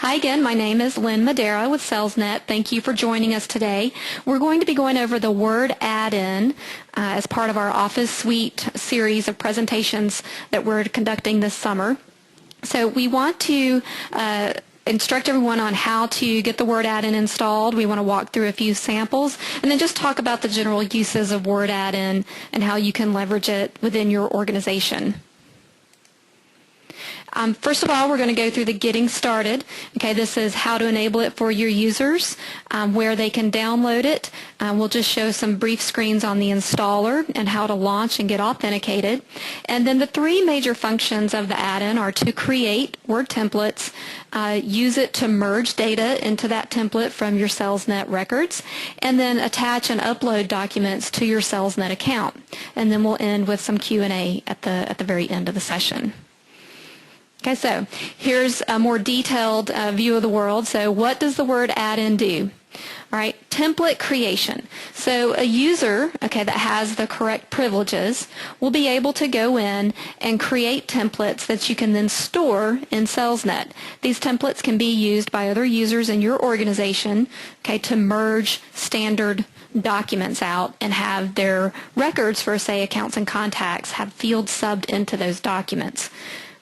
Hi again, my name is Lynn Madera with Salesnet. Thank you for joining us today. We're going to be going over the Word add-in as part of our Office Suite series of presentations that we're conducting this summer. So we want to instruct everyone on how to get the Word add-in installed. We want to walk through a few samples and then just talk about the general uses of Word add-in and how you can leverage it within your organization. First of all, we're going to go through the getting started. Okay, this is how to enable it for your users, where they can download it. We'll just show some brief screens on the installer and how to launch and get authenticated. And then the three major functions of the add-in are to create Word templates, use it to merge data into that template from your Salesnet records, and then attach and upload documents to your Salesnet account. And then we'll end with some Q&A at the very end of the session. Okay, so here's a more detailed view of the world. So what does the Word add-in do? All right, template creation. So a user, okay, that has the correct privileges will be able to go in and create templates that you can then store in Salesnet. These templates can be used by other users in your organization, okay, to merge standard documents out and have their records for, say, accounts and contacts have fields subbed into those documents.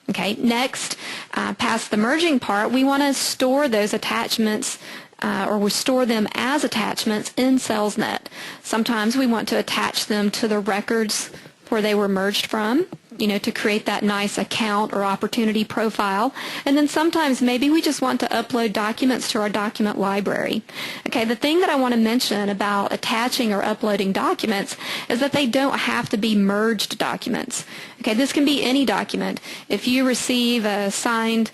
Okay, next, past the merging part, we want to store those attachments or we store them as attachments in Salesnet. Sometimes we want to attach them to the records where they were merged from, you know, to create that nice account or opportunity profile. And then sometimes maybe we just want to upload documents to our document library. Okay, the thing that I want to mention about attaching or uploading documents is that they don't have to be merged documents. Okay, this can be any document. If you receive a signed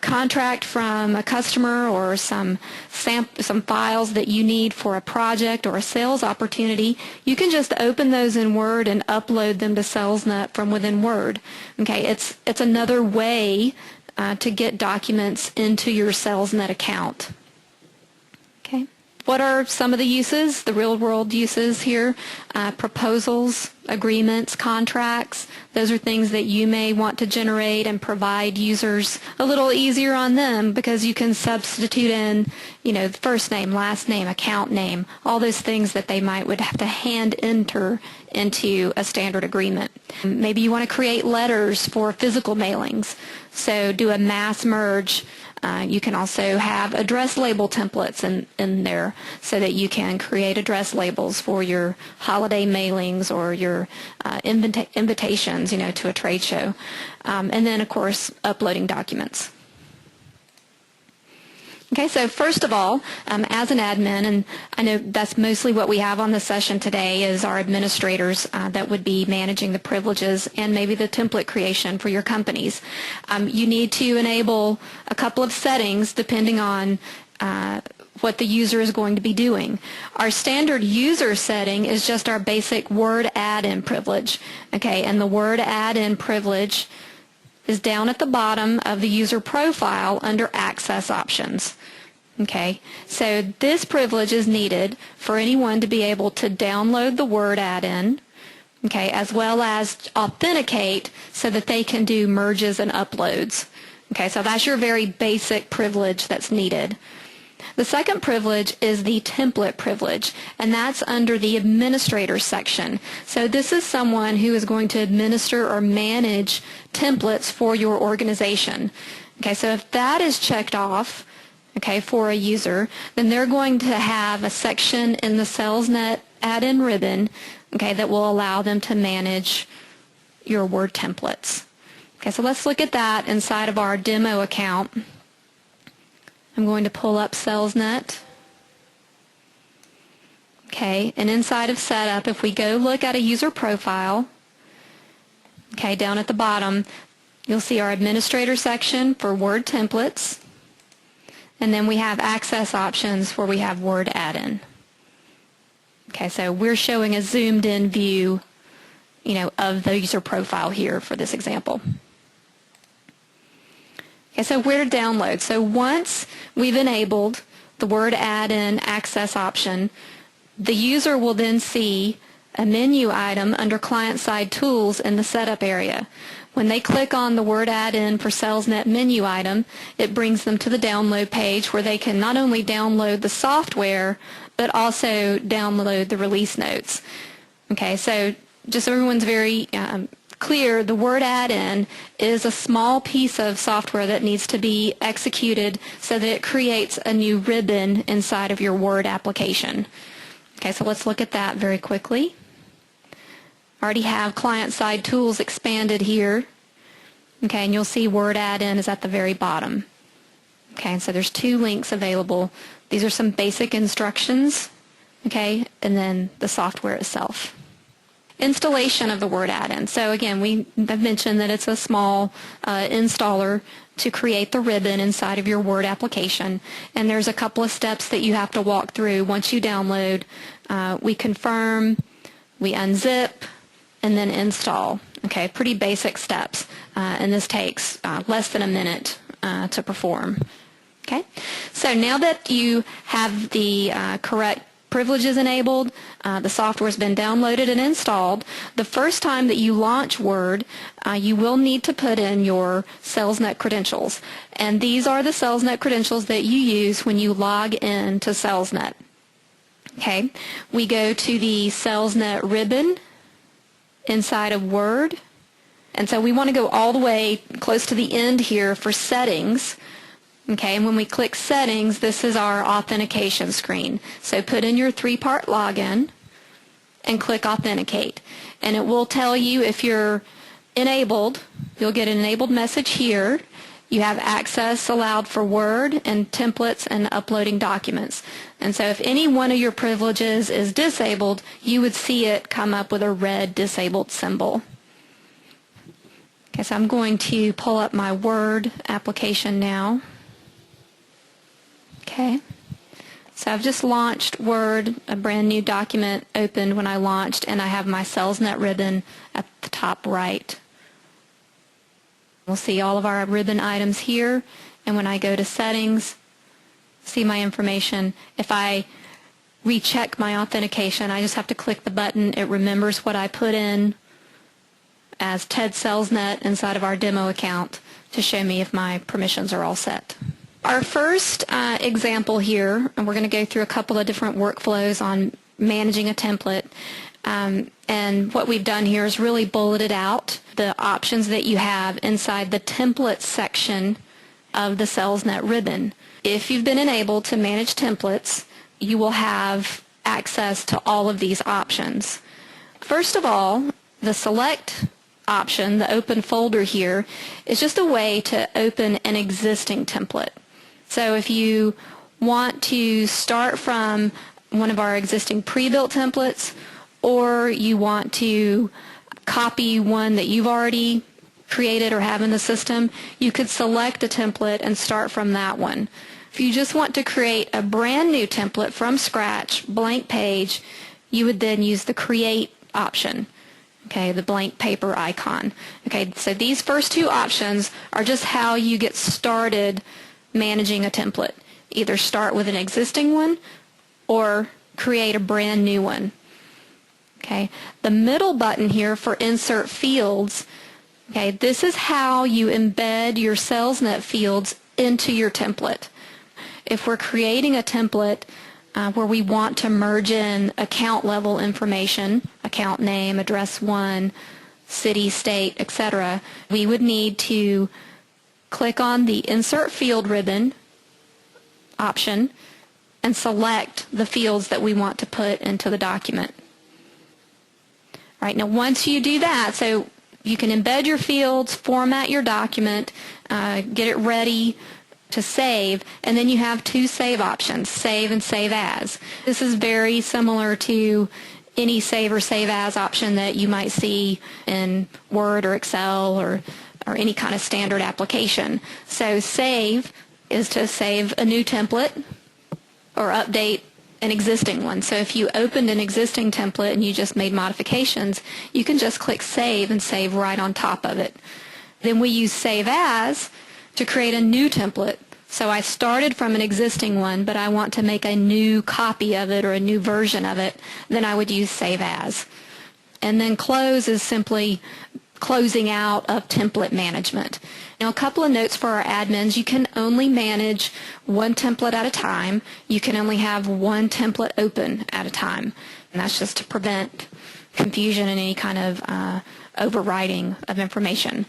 contract from a customer or some files that you need for a project or a sales opportunity, you can just open those in Word and upload them to Salesnet from within Word. Okay, it's another way to get documents into your Salesnet account. Okay. What are some of the uses, the real-world uses here? Proposals, agreements, contracts. Those are things that you may want to generate and provide users a little easier on them because you can substitute in, you know, the first name, last name, account name, all those things that they would have to hand enter into a standard agreement. Maybe you want to create letters for physical mailings, so do a mass merge. You can also have address label templates in there so that you can create address labels for your holiday mailings or your invitations, you know, to a trade show. And then, of course, uploading documents. Okay, so first of all, as an admin, and I know that's mostly what we have on the session today is our administrators that would be managing the privileges and maybe the template creation for your companies. You need to enable a couple of settings depending on what the user is going to be doing. Our standard user setting is just our basic Word add-in privilege. Okay, and the Word add-in privilege is down at the bottom of the user profile under Access Options. Okay, so this privilege is needed for anyone to be able to download the Word add-in, okay, as well as authenticate so that they can do merges and uploads. Okay, so that's your very basic privilege that's needed. The second privilege is the template privilege, and that's under the administrator section. So this is someone who is going to administer or manage templates for your organization. Okay, so if that is checked off, okay, for a user, then they're going to have a section in the Salesnet add-in ribbon, okay, that will allow them to manage your Word templates. Okay, so let's look at that inside of our demo account. I'm going to pull up Salesnet. Okay, and inside of Setup, if we go look at a user profile, okay, down at the bottom, you'll see our administrator section for Word templates, and then we have Access Options where we have Word add-in. Okay, so we're showing a zoomed-in view, you know, of the user profile here for this example. Okay, so where to download? So once we've enabled the Word add-in access option, the user will then see a menu item under client-side tools in the setup area. When they click on the Word add-in for Salesnet menu item, it brings them to the download page where they can not only download the software, but also download the release notes. Okay, so just so everyone's very clear, the Word add-in is a small piece of software that needs to be executed so that it creates a new ribbon inside of your Word application. Okay, so let's look at that very quickly. I already have client-side tools expanded here. Okay, and you'll see Word add-in is at the very bottom. Okay, and so there's two links available. These are some basic instructions, okay, and then the software itself. Installation of the Word add-in. So again, I've mentioned that it's a small installer to create the ribbon inside of your Word application, and there's a couple of steps that you have to walk through once you download. We confirm, we unzip, and then install. Okay, pretty basic steps, and this takes less than a minute to perform. Okay, so now that you have the correct privileges enabled, the software has been downloaded and installed, the first time that you launch Word, you will need to put in your Salesnet credentials. And these are the Salesnet credentials that you use when you log in to Salesnet. Okay, we go to the Salesnet ribbon inside of Word. And so we want to go all the way close to the end here for settings. Okay, and when we click settings, this is our authentication screen. So put in your 3-part login and click authenticate. And it will tell you if you're enabled. You'll get an enabled message here. You have access allowed for Word and templates and uploading documents. And so if any one of your privileges is disabled, you would see it come up with a red disabled symbol. Okay, so I'm going to pull up my Word application now. Okay, so I've just launched Word, a brand new document opened when I launched, and I have my Salesnet ribbon at the top right. We'll see all of our ribbon items here, and when I go to settings, see my information. If I recheck my authentication, I just have to click the button. It remembers what I put in as Ted Salesnet inside of our demo account to show me if my permissions are all set. Our first example here, and we're going to go through a couple of different workflows on managing a template. And what we've done here is really bulleted out the options that you have inside the template section of the Salesnet ribbon. If you've been enabled to manage templates, you will have access to all of these options. First of all, the select option, the open folder here, is just a way to open an existing template. So if you want to start from one of our existing pre-built templates, or you want to copy one that you've already created or have in the system, you could select a template and start from that one. If you just want to create a brand new template from scratch, blank page, you would then use the create option. Okay, the blank paper icon. Okay, so these first two options are just how you get started managing a template. Either start with an existing one or create a brand new one. Okay, the middle button here for insert fields, okay, this is how you embed your Salesnet fields into your template. If we're creating a template where we want to merge in account level information, account name, address one, city, state, etc., we would need to click on the Insert Field ribbon option and select the fields that we want to put into the document. All right, now once you do that, so you can embed your fields, format your document, get it ready to save, and then you have two save options, save and save as. This is very similar to any save or save as option that you might see in Word or Excel or any kind of standard application. So save is to save a new template or update an existing one. So if you opened an existing template and you just made modifications, you can just click save and save right on top of it. Then we use save as to create a new template. So I started from an existing one, but I want to make a new copy of it or a new version of it, then I would use Save As. And then close is simply closing out of template management. Now, a couple of notes for our admins. You can only manage one template at a time. You can only have one template open at a time. And that's just to prevent confusion and any kind of overwriting of information.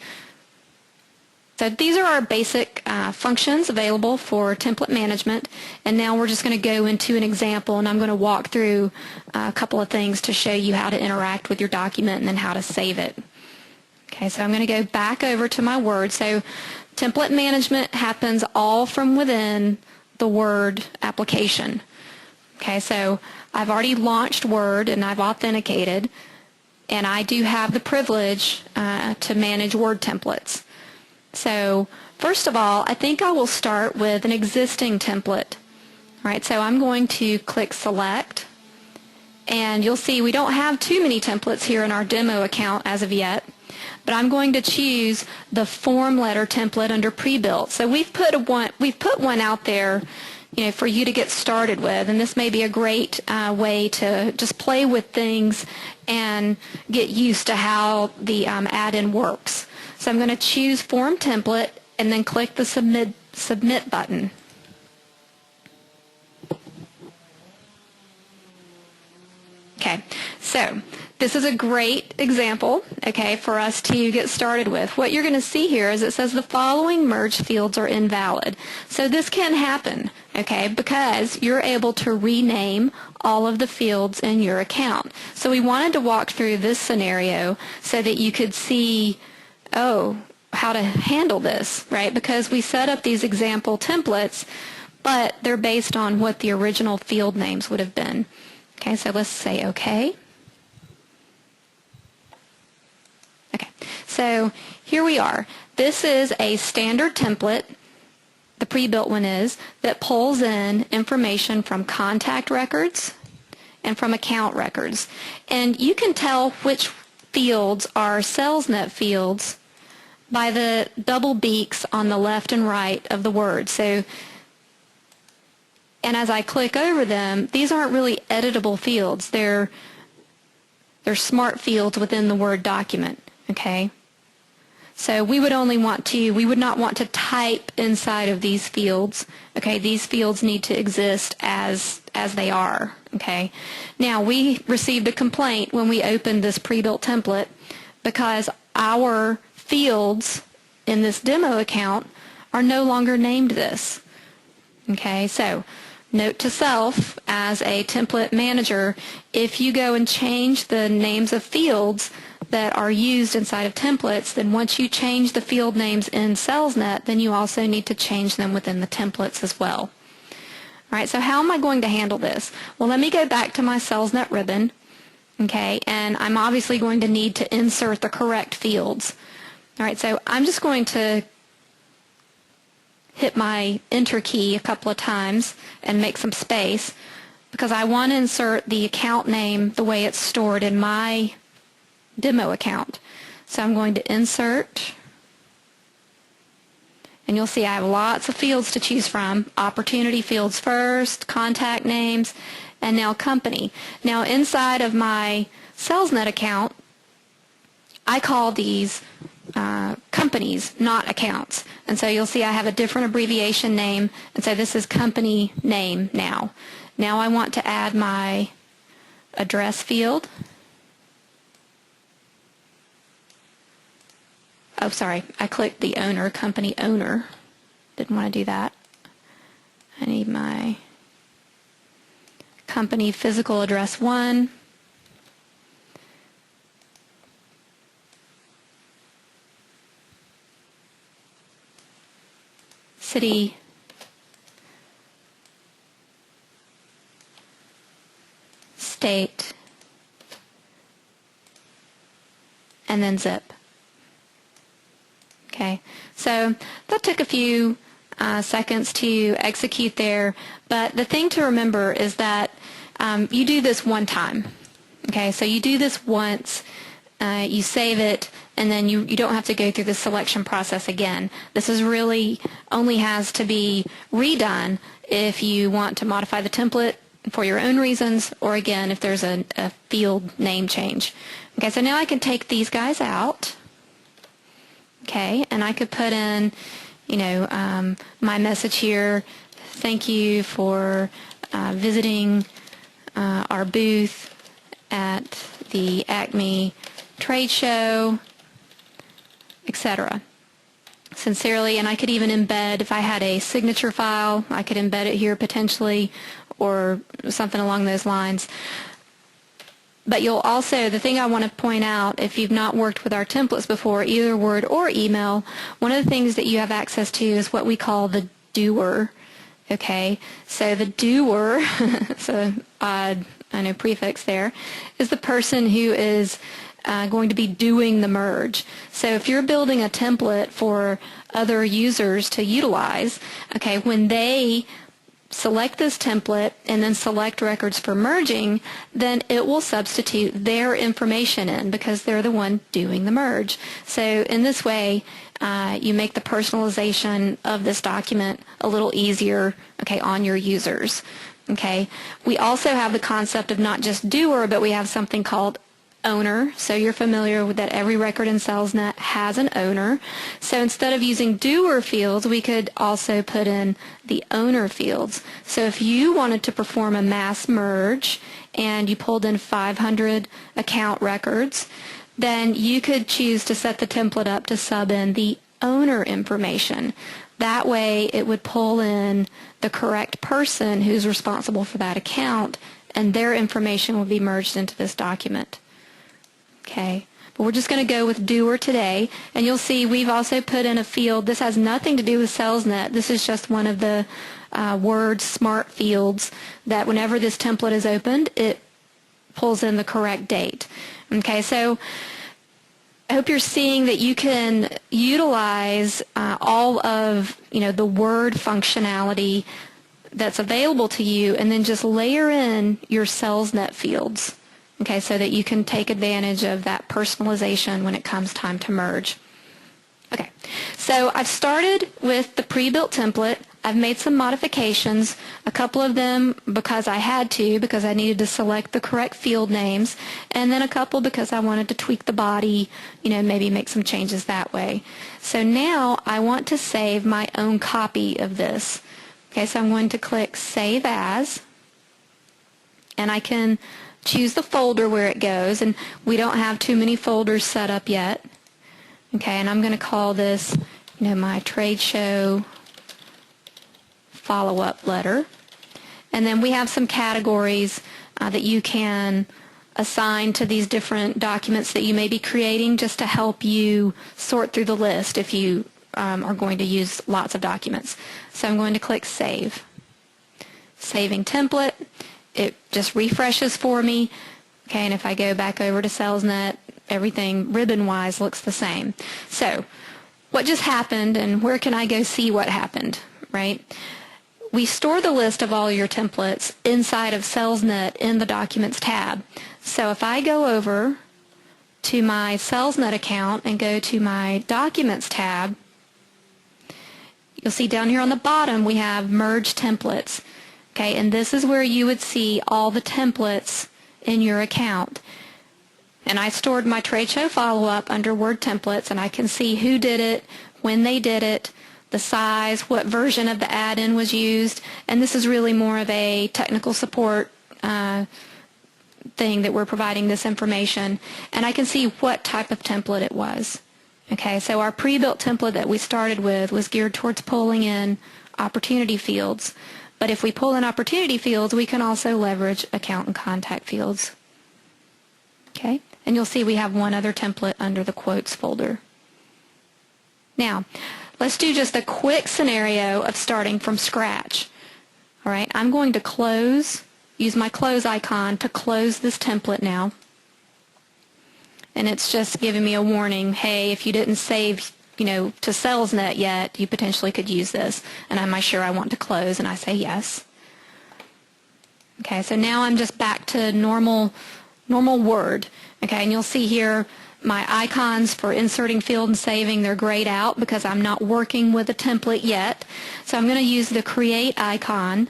So these are our basic functions available for template management, and now we're just going to go into an example, and I'm going to walk through a couple of things to show you how to interact with your document and then how to save it. Okay, so I'm going to go back over to my Word. So template management happens all from within the Word application. Okay, so I've already launched Word and I've authenticated, and I do have the privilege to manage Word templates. So first of all, I think I will start with an existing template. All right, so I'm going to click Select, and you'll see we don't have too many templates here in our demo account as of yet, but I'm going to choose the form letter template under Pre-Built. So we've put one out there, for you to get started with, and this may be a great way to just play with things and get used to how the add-in works. So I'm going to choose Form Template and then click the Submit button. Okay, so this is a great example, okay, for us to get started with. What you're going to see here is it says the following merged fields are invalid. So this can happen, okay, because you're able to rename all of the fields in your account. So we wanted to walk through this scenario so that you could see, how to handle this, right? Because we set up these example templates, but they're based on what the original field names would have been. Okay, so let's say OK. Okay, so here we are. This is a standard template, the pre-built one is, that pulls in information from contact records and from account records. And you can tell which fields are Salesnet fields by the double beaks on the left and right of the word. So, and as I click over them, these aren't really editable fields. They're smart fields within the Word document, okay? So we would not want to type inside of these fields, okay? These fields need to exist as they are, okay? Now, we received a complaint when we opened this pre-built template because our fields in this demo account are no longer named this. Okay, so note to self as a template manager, if you go and change the names of fields that are used inside of templates, then once you change the field names in Salesnet, then you also need to change them within the templates as well. All right, so how am I going to handle this? Well, let me go back to my Salesnet ribbon, okay, and I'm obviously going to need to insert the correct fields. All right, so I'm just going to hit my Enter key a couple of times and make some space because I want to insert the account name the way it's stored in my demo account. So I'm going to Insert, and you'll see I have lots of fields to choose from. Opportunity fields first, contact names, and now company. Now inside of my Salesnet account, I call these companies, not accounts. And so you'll see I have a different abbreviation name, and so this is company name now. Now I want to add my address field. Oh, sorry, I clicked the owner, company owner. Didn't want to do that. I need my company physical address 1. City, state, and then zip. Okay, so that took a few seconds to execute there, but the thing to remember is that you do this one time. Okay, so you do this once, you save it, and then you don't have to go through the selection process again. This is really only has to be redone if you want to modify the template for your own reasons, or again, if there's a field name change. Okay, so now I can take these guys out, okay, and I could put in, my message here, thank you for visiting our booth at the Acme trade show, etc. Sincerely, and I could even embed, if I had a signature file, I could embed it here potentially, or something along those lines. But you'll also, the thing I want to point out, if you've not worked with our templates before, either Word or email, one of the things that you have access to is what we call the doer. Okay, so the doer, so odd, I know, prefix there, is the person who is going to be doing the merge. So if you're building a template for other users to utilize, okay, when they select this template and then select records for merging, then it will substitute their information in because they're the one doing the merge. So in this way, you make the personalization of this document a little easier, okay, on your users. Okay, we also have the concept of not just doer, but we have something called owner. So you're familiar with that every record in Salesnet has an owner. So instead of using doer fields, we could also put in the owner fields. So if you wanted to perform a mass merge and you pulled in 500 account records, then you could choose to set the template up to sub in the owner information. That way it would pull in the correct person who's responsible for that account, and their information will be merged into this document. Okay, but we're just going to go with doer today, and you'll see we've also put in a field. This has nothing to do with Salesnet. This is just one of the Word Smart fields that whenever this template is opened, it pulls in the correct date. Okay, so I hope you're seeing that you can utilize all of the Word functionality that's available to you, and then just layer in your Salesnet fields. Okay, so that you can take advantage of that personalization when it comes time to merge. Okay, so I've started with the pre-built template. I've made some modifications, a couple of them because I had to, because I needed to select the correct field names, and then a couple because I wanted to tweak the body, maybe make some changes that way. So now I want to save my own copy of this. Okay, so I'm going to click Save As, and I can choose the folder where it goes, and we don't have too many folders set up yet. Okay, and I'm going to call this, my trade show follow-up letter. And then we have some categories that you can assign to these different documents that you may be creating, just to help you sort through the list if you are going to use lots of documents. So I'm going to click Save. Saving template. It just refreshes for me. Okay, and if I go back over to Salesnet, everything ribbon-wise looks the same. So what just happened, and where can I go see what happened, right? We store the list of all your templates inside of Salesnet in the Documents tab. So if I go over to my Salesnet account and go to my Documents tab, you'll see down here on the bottom we have Merge Templates. Okay, and this is where you would see all the templates in your account. And I stored my trade show follow-up under Word Templates, and I can see who did it, when they did it, the size, what version of the add-in was used, and this is really more of a technical support thing that we're providing this information. And I can see what type of template it was. Okay, so our pre-built template that we started with was geared towards pulling in opportunity fields. But if we pull in opportunity fields, we can also leverage account and contact fields. Okay, and you'll see we have one other template under the quotes folder. Now, let's do just a quick scenario of starting from scratch. All right, I'm going to use my close icon to close this template now. And it's just giving me a warning, hey, if you didn't save to Salesnet yet, you potentially could use this. And am I sure I want to close? And I say yes. Okay, so now I'm just back to normal Word. Okay, and you'll see here My icons for inserting field and saving, they're grayed out because I'm not working with a template yet. So I'm going to use the create icon.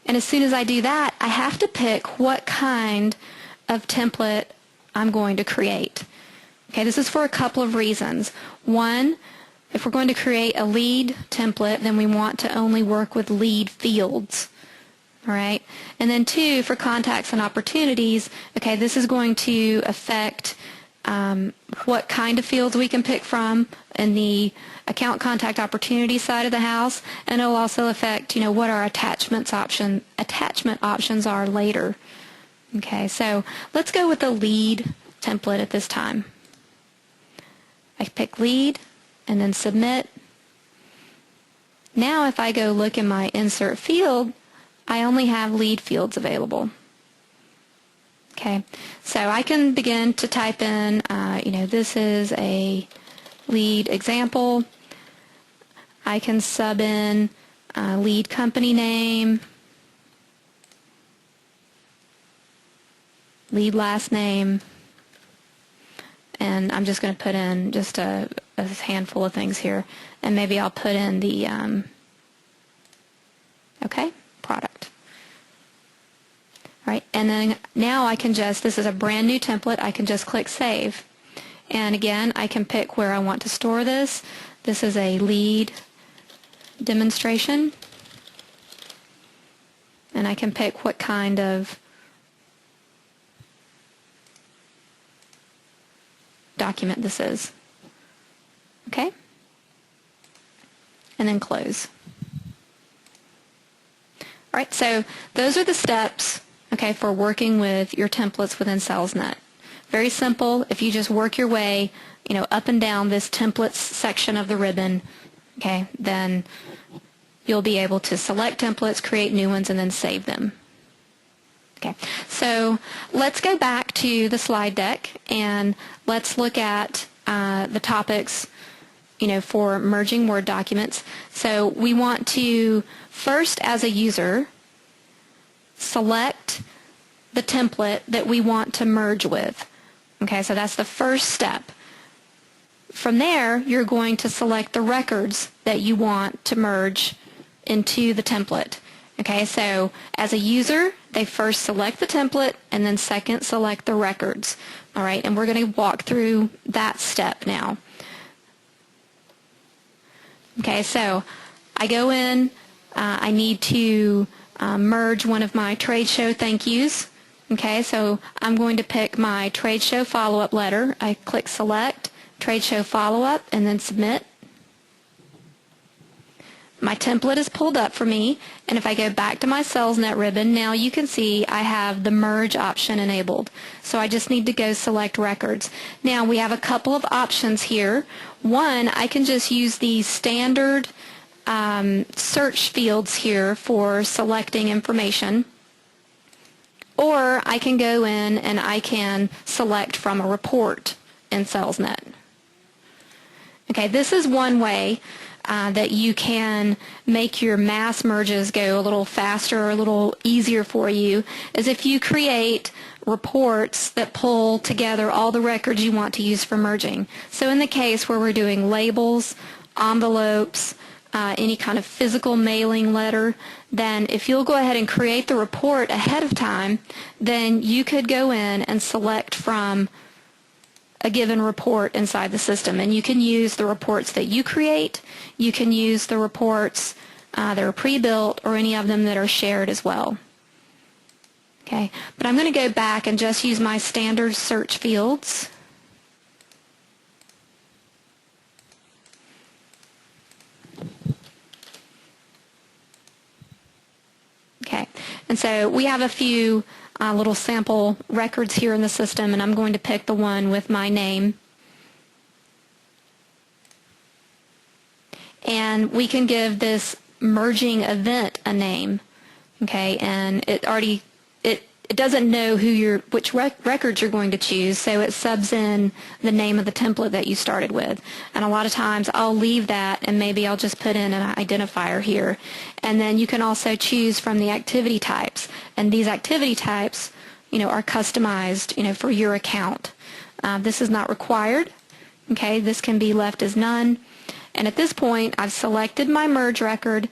And as soon as I do that, I have to pick what kind of template I'm going to create. Okay, this is for a couple of reasons. One, if we're going to create a lead template, then we want to only work with lead fields. All right, and then two, for contacts and opportunities, okay, this is going to affect what kind of fields we can pick from in the account contact opportunity side of the house, and it'll also affect, what our attachment options are later. Okay, so let's go with the lead template at this time. I pick lead and then submit. Now if I go look in my insert field, I only have lead fields available. Okay, so I can begin to type in, this is a lead example. I can sub in lead company name, lead last name, and I'm just going to put in just a handful of things here, and maybe I'll put in the, product. All right, and then now I can just, this is a brand new template, I can just click Save. And again, I can pick where I want to store this. This is a lead demonstration. And I can pick what kind of document this is. Okay? And then close. All right, so those are the steps, okay, for working with your templates within Salesnet. Very simple. If you just work your way, up and down this templates section of the ribbon, okay, then you'll be able to select templates, create new ones, and then save them. Okay, so let's go back to the slide deck and let's look at the topics, for merging Word documents. So we want to first, as a user, select the template that we want to merge with. Okay, so that's the first step. From there, you're going to select the records that you want to merge into the template. Okay, so as a user, they first select the template and then second select the records. All right, and we're going to walk through that step now. Okay, so I go in, I need to merge one of my trade show thank yous. Okay, so I'm going to pick my trade show follow-up letter. I click select, trade show follow-up, and then submit. My template is pulled up for me, and if I go back to my Salesnet ribbon, now you can see I have the merge option enabled. So I just need to go select records. Now we have a couple of options here. One, I can just use the standard search fields here for selecting information, or I can go in and I can select from a report in Salesnet. Okay, this is one way that you can make your mass merges go a little faster or a little easier for you, is if you create reports that pull together all the records you want to use for merging. So in the case where we're doing labels, envelopes, any kind of physical mailing letter, then if you'll go ahead and create the report ahead of time, then you could go in and select from a given report inside the system. And you can use the reports that you create. You can use the reports that are pre-built or any of them that are shared as well. Okay, but I'm going to go back and just use my standard search fields. Okay, and so we have a few little sample records here in the system, and I'm going to pick the one with my name. And we can give this merging event a name, okay, and it doesn't know which records you're going to choose, so it subs in the name of the template that you started with. And a lot of times I'll leave that and maybe I'll just put in an identifier here. And then you can also choose from the activity types, and these activity types, are customized, for your account. This is not required. Okay, this can be left as none. And at this point, I've selected my merge record.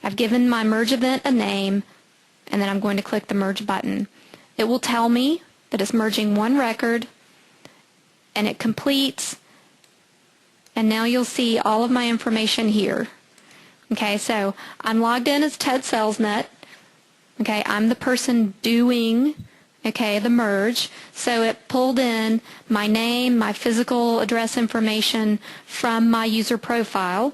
I've given my merge event a name, and then I'm going to click the merge button. It will tell me that it's merging one record, and it completes, and now you'll see all of my information here. Okay, so I'm logged in as Ted Salesnet. Okay, I'm the person doing, okay, the merge. So it pulled in my name, my physical address information from my user profile,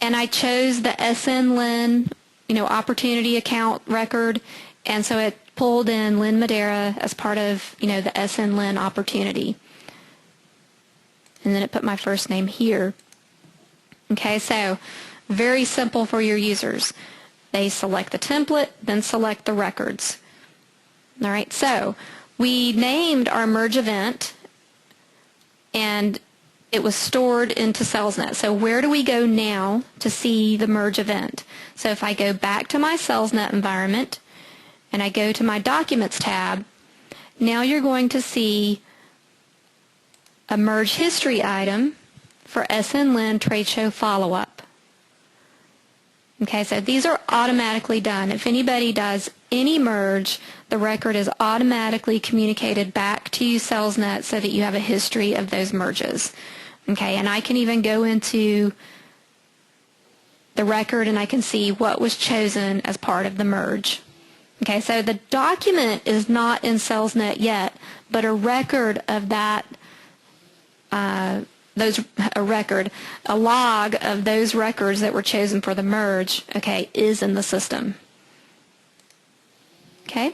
and I chose the SN Lynn, opportunity account record, and so it pulled in Lynn Madeira as part of, the SN Lynn opportunity. And then it put my first name here. Okay, so very simple for your users. They select the template, then select the records. All right, so we named our merge event, and it was stored into Salesnet. So where do we go now to see the merge event? So if I go back to my Salesnet environment, and I go to my Documents tab, now you're going to see a merge history item for SN Lynn Trade Show Follow-Up. Okay, so these are automatically done. If anybody does any merge, the record is automatically communicated back to Salesnet so that you have a history of those merges. Okay, and I can even go into the record and I can see what was chosen as part of the merge. Okay, so the document is not in Salesnet yet, but a record of that, a log of those records that were chosen for the merge, okay, is in the system. Okay,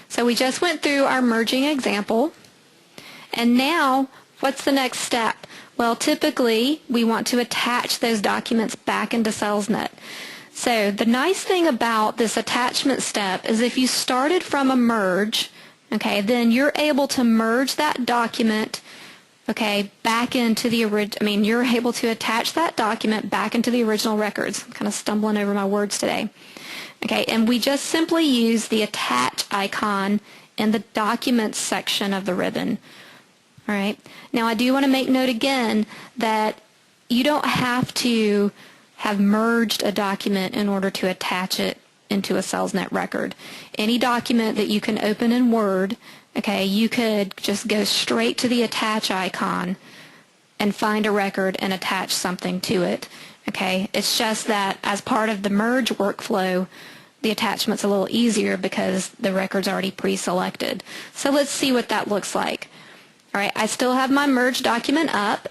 so we just went through our merging example, and now what's the next step? Well, typically we want to attach those documents back into Salesnet. So the nice thing about this attachment step is if you started from a merge, okay, then you're able to merge that document, okay, back into the you're able to attach that document back into the original records. I'm kind of stumbling over my words today. Okay, and we just simply use the attach icon in the documents section of the ribbon. All right. Now I do want to make note again that you don't have to have merged a document in order to attach it into a Salesnet record. Any document that you can open in Word, okay, you could just go straight to the attach icon and find a record and attach something to it. Okay, it's just that as part of the merge workflow, the attachment's a little easier because the record's already pre-selected. So let's see what that looks like. All right, I still have my merge document up.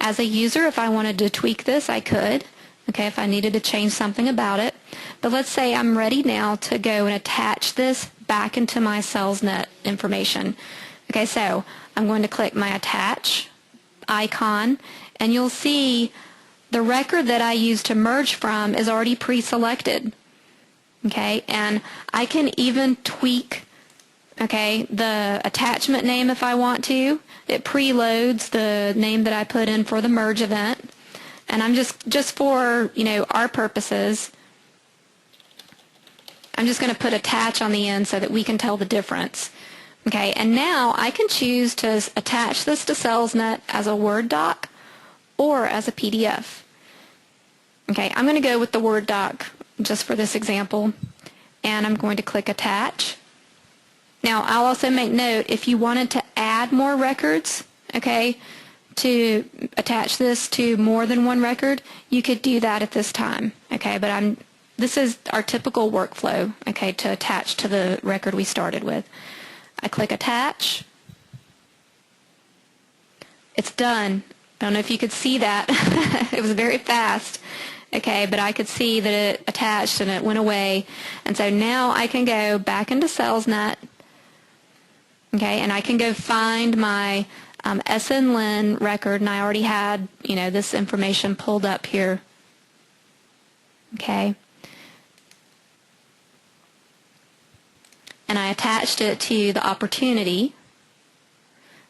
As a user, if I wanted to tweak this, I could. Okay, if I needed to change something about it. But let's say I'm ready now to go and attach this back into my Salesnet information. Okay, so I'm going to click my attach icon, and you'll see the record that I used to merge from is already pre-selected. Okay, and I can even tweak, okay, the attachment name if I want to. It preloads the name that I put in for the merge event. And I'm just for, our purposes, I'm just going to put attach on the end so that we can tell the difference. Okay, and now I can choose to attach this to Salesnet as a Word doc or as a PDF. Okay, I'm going to go with the Word doc just for this example, and I'm going to click attach. Now, I'll also make note, if you wanted to add more records, okay, to attach this to more than one record, you could do that at this time. Okay, but this is our typical workflow, okay, to attach to the record we started with. I click attach. It's done. I don't know if you could see that. It was very fast. Okay, but I could see that it attached and it went away. And so now I can go back into Salesnet, okay, and I can go find my SN Lynn record, and I already had, this information pulled up here. Okay. And I attached it to the opportunity.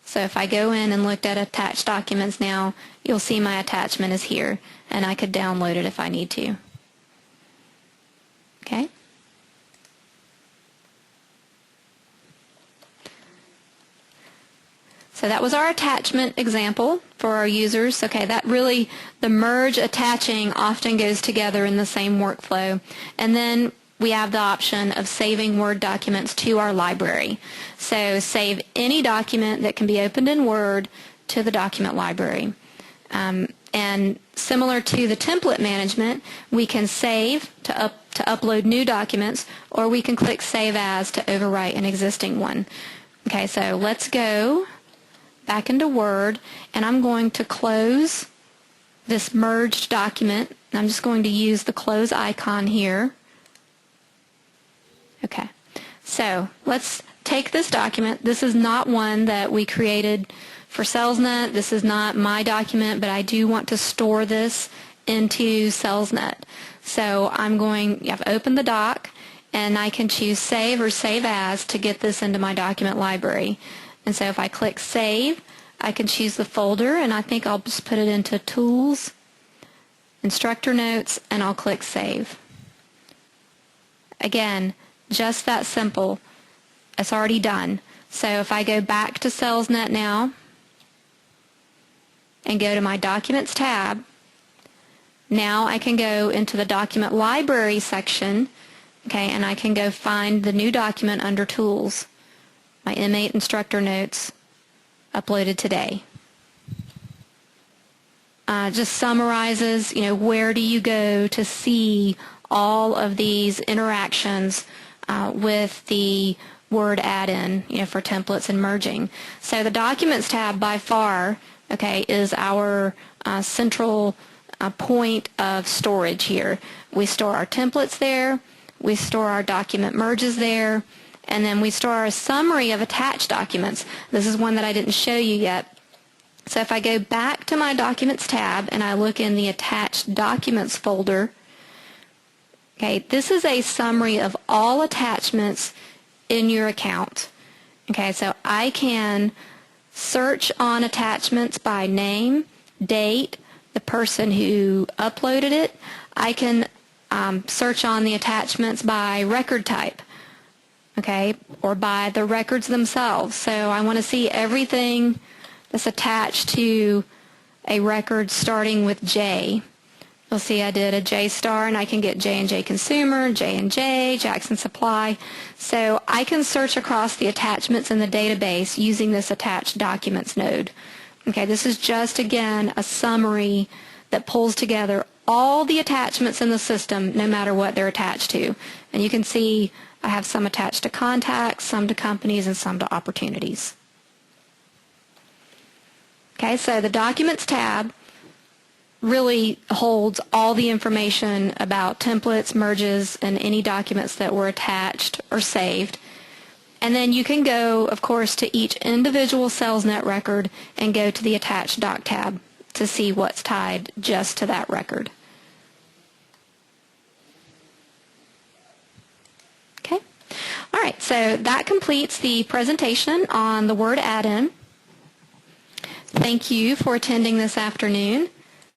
So if I go in and looked at attached documents now, you'll see my attachment is here, and I could download it if I need to. Okay. So that was our attachment example for our users. Okay, that really, the merge attaching often goes together in the same workflow. And then we have the option of saving Word documents to our library. So save any document that can be opened in Word to the document library. And similar to the template management, we can save to upload new documents, or we can click Save As to overwrite an existing one. Okay, so let's go back into Word, and I'm going to close this merged document. I'm just going to use the close icon here. Okay, so let's take this document. This is not one that we created for Salesnet. This is not my document, but I do want to store this into Salesnet. So I've opened the doc, and I can choose Save or Save As to get this into my document library. And so if I click Save, I can choose the folder, and I think I'll just put it into Tools, Instructor Notes, and I'll click Save. Again, just that simple. It's already done. So if I go back to Salesnet now and go to my Documents tab, now I can go into the Document Library section, okay, and I can go find the new document under Tools, my M8 Instructor Notes, uploaded today. Just summarizes, where do you go to see all of these interactions with the Word add-in, for templates and merging. So the Documents tab by far, okay, is our central point of storage here. We store our templates there, we store our document merges there, and then we store our summary of attached documents. This is one that I didn't show you yet. So if I go back to my Documents tab and I look in the Attached Documents folder, okay, this is a summary of all attachments in your account. Okay, so I can search on attachments by name, date, the person who uploaded it. I can search on the attachments by record type, okay, or by the records themselves. So I want to see everything that's attached to a record starting with J. You'll see I did a J star, and I can get J&J Consumer, J&J, Jackson Supply. So I can search across the attachments in the database using this Attached Documents node. Okay, this is just, again, a summary that pulls together all the attachments in the system, no matter what they're attached to. And you can see I have some attached to contacts, some to companies, and some to opportunities. Okay, so the Documents tab really holds all the information about templates, merges, and any documents that were attached or saved. And then you can go, of course, to each individual Salesnet record and go to the Attached Doc tab to see what's tied just to that record. Okay. All right, so that completes the presentation on the Word add-in. Thank you for attending this afternoon.